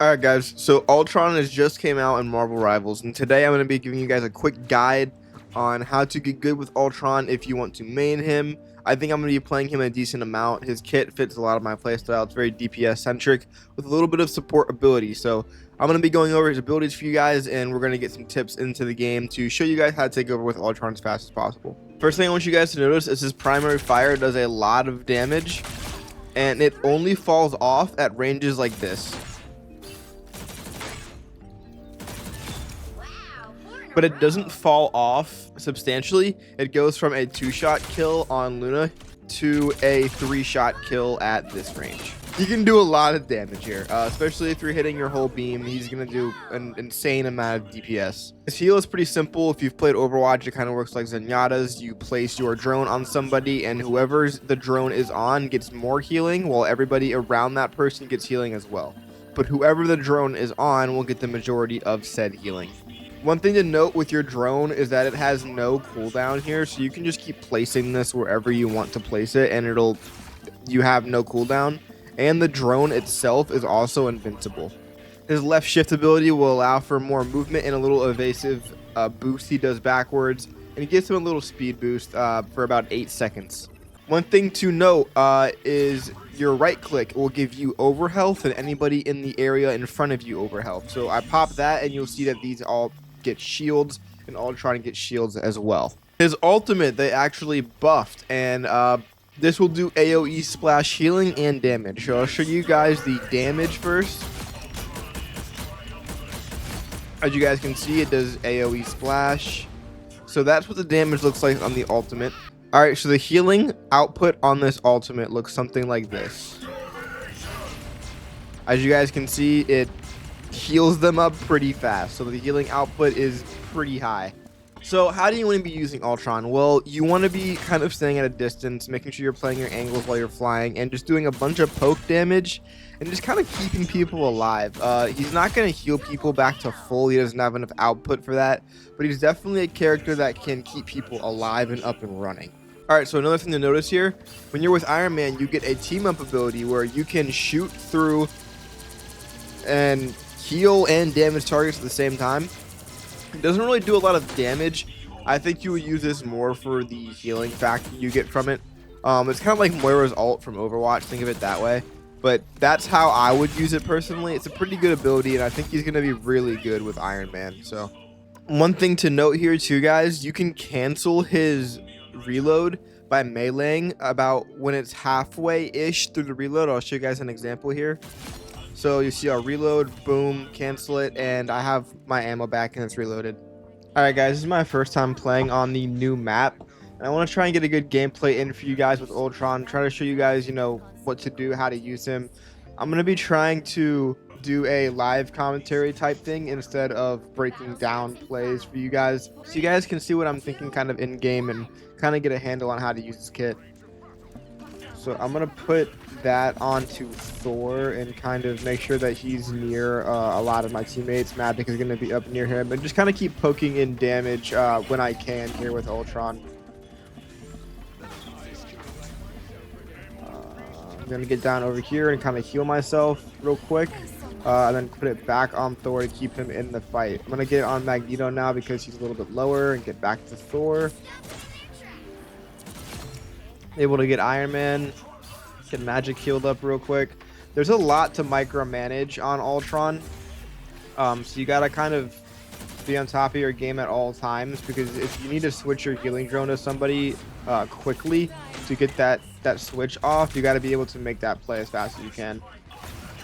Alright guys, so Ultron has just came out in Marvel Rivals, and today I'm going to be giving you guys a quick guide on how to get good with Ultron if you want to main him. I think I'm going to be playing him a decent amount. His kit fits a lot of my playstyle. It's very DPS centric with a little bit of support ability. So I'm going to be going over his abilities for you guys, and we're going to get some tips into the game to show you guys how to take over with Ultron as fast as possible. First thing I want you guys to notice is his primary fire does a lot of damage, and it only falls off at ranges like this. But it doesn't fall off substantially. It goes from a 2-shot kill on Luna to a 3-shot kill at this range. You can do a lot of damage here, especially if you're hitting your whole beam. He's going to do an insane amount of DPS. His heal is pretty simple. If you've played Overwatch, it kind of works like Zenyatta's. You place your drone on somebody, and whoever the drone is on gets more healing, while everybody around that person gets healing as well. But whoever the drone is on will get the majority of said healing. One thing to note with your drone is that it has no cooldown here, so you can just keep placing this wherever you want to place it, and you have no cooldown. And the drone itself is also invincible. His left shift ability will allow for more movement and a little evasive boost he does backwards, and it gives him a little speed boost for about 8 seconds. One thing to note is your right click will give you overhealth and anybody in the area in front of you overhealth. So I pop that and you'll see that these all get shields, and Ultron gets shields as well. His ultimate they actually buffed, and this will do AoE splash healing and damage. So I'll show you guys the damage first. As you guys can see, it does AoE splash. So that's what the damage looks like on the ultimate. Alright, so the healing output on this ultimate looks something like this. As you guys can see, it heals them up pretty fast, so the healing output is pretty high. So how do you want to be using Ultron? Well, you want to be kind of staying at a distance, making sure you're playing your angles while you're flying, and just doing a bunch of poke damage and just kind of keeping people alive. He's not going to heal people back to full. He doesn't have enough output for that, but he's definitely a character that can keep people alive and up and running. Alright, so another thing to notice here, when you're with Iron Man, you get a team-up ability where you can shoot through and heal and damage targets at the same time. It doesn't really do a lot of damage. I think you would use this more for the healing factor you get from it. It's kind of like Moira's ult from Overwatch, think of it that way. But that's how I would use it personally. It's a pretty good ability, and I think he's going to be really good with Iron Man. So, one thing to note here too, guys, you can cancel his reload by meleeing about when it's halfway-ish through the reload. I'll show you guys an example here. So you see our reload, boom, cancel it, and I have my ammo back and it's reloaded. Alright guys, this is my first time playing on the new map, and I want to try and get a good gameplay in for you guys with Ultron, try to show you guys, what to do, how to use him. I'm going to be trying to do a live commentary type thing instead of breaking down plays for you guys, so you guys can see what I'm thinking kind of in game and kind of get a handle on how to use this kit. So I'm going to put that onto Thor and kind of make sure that he's near a lot of my teammates. Magic is going to be up near him, and just kind of keep poking in damage when I can here with Ultron. I'm going to get down over here and kind of heal myself real quick, and then put it back on Thor to keep him in the fight. I'm going to get on Magneto now because he's a little bit lower, and get back to Thor. Able to get Iron Man, get Magic healed up real quick. There's a lot to micromanage on Ultron, so you gotta kind of be on top of your game at all times, because if you need to switch your healing drone to somebody quickly to get that switch off, you got to be able to make that play as fast as you can.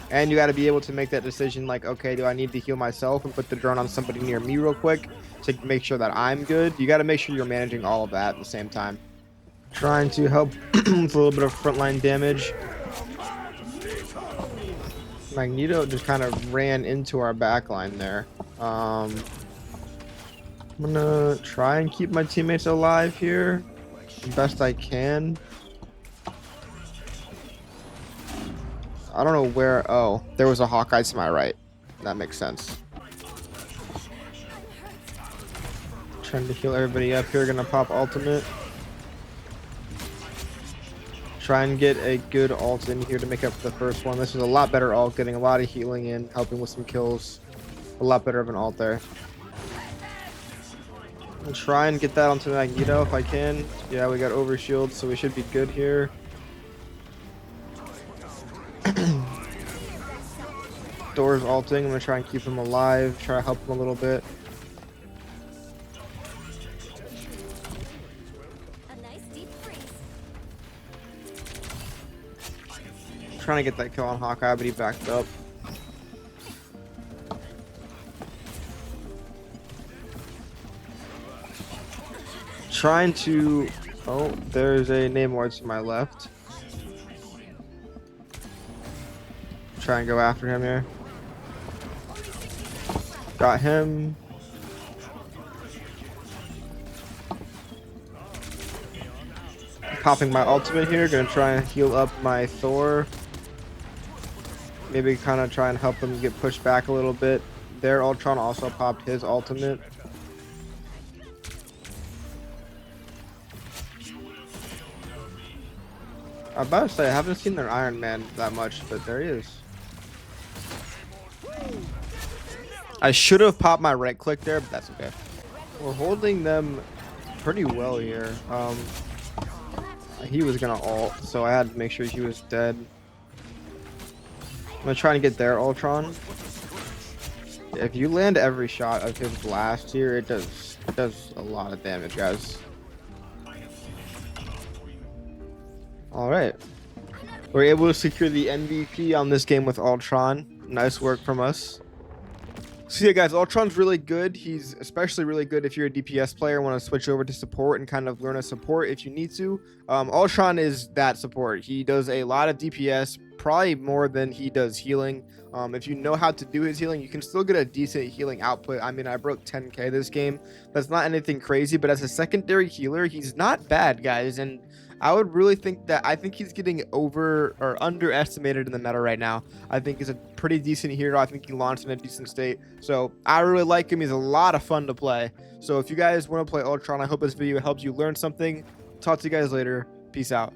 And you got to be able to make that decision like, okay, do I need to heal myself and put the drone on somebody near me real quick to make sure that I'm good? You got to make sure you're managing all of that at the same time. Trying to help with a little bit of frontline damage. Magneto just kind of ran into our backline there. I'm gonna try and keep my teammates alive here the best I can. I don't know where. Oh, there was a Hawkeye to my right. That makes sense. Trying to heal everybody up here. Gonna pop ultimate. Try and get a good ult in here to make up for the first one. This is a lot better ult, getting a lot of healing in, helping with some kills. A lot better of an ult there. I'll try and get that onto Magneto if I can. Yeah, we got overshield, so we should be good here. Thor's ulting. I'm gonna try and keep him alive. Try to help him a little bit. Trying to get that kill on Hawkeye, but he backed up. Trying to... Oh, there's a Namor to my left. Try and go after him here. Got him. Popping my ultimate here. Gonna try and heal up my Thor. Maybe kind of try and help him get pushed back a little bit. Their Ultron also popped his ultimate. I'm about to say, I haven't seen their Iron Man that much, but there he is. I should have popped my right click there, but that's okay. We're holding them pretty well here. He was gonna ult, so I had to make sure he was dead. I'm gonna try and get their Ultron. If you land every shot of his blast here, it does a lot of damage, guys. Alright. We're able to secure the MVP on this game with Ultron. Nice work from us. So yeah, guys, Ultron's really good. He's especially really good if you're a DPS player and want to switch over to support and kind of learn a support if you need to. Ultron is that support. He does a lot of DPS, probably more than he does healing. If you know how to do his healing, you can still get a decent healing output. I mean, I broke 10k this game. That's not anything crazy, but as a secondary healer, he's not bad, guys. And I would really think that I think he's getting over or underestimated in the meta right now. I think he's a pretty decent hero. I think he launched in a decent state. So I really like him. He's a lot of fun to play. So if you guys want to play Ultron, I hope this video helps you learn something. Talk to you guys later. Peace out.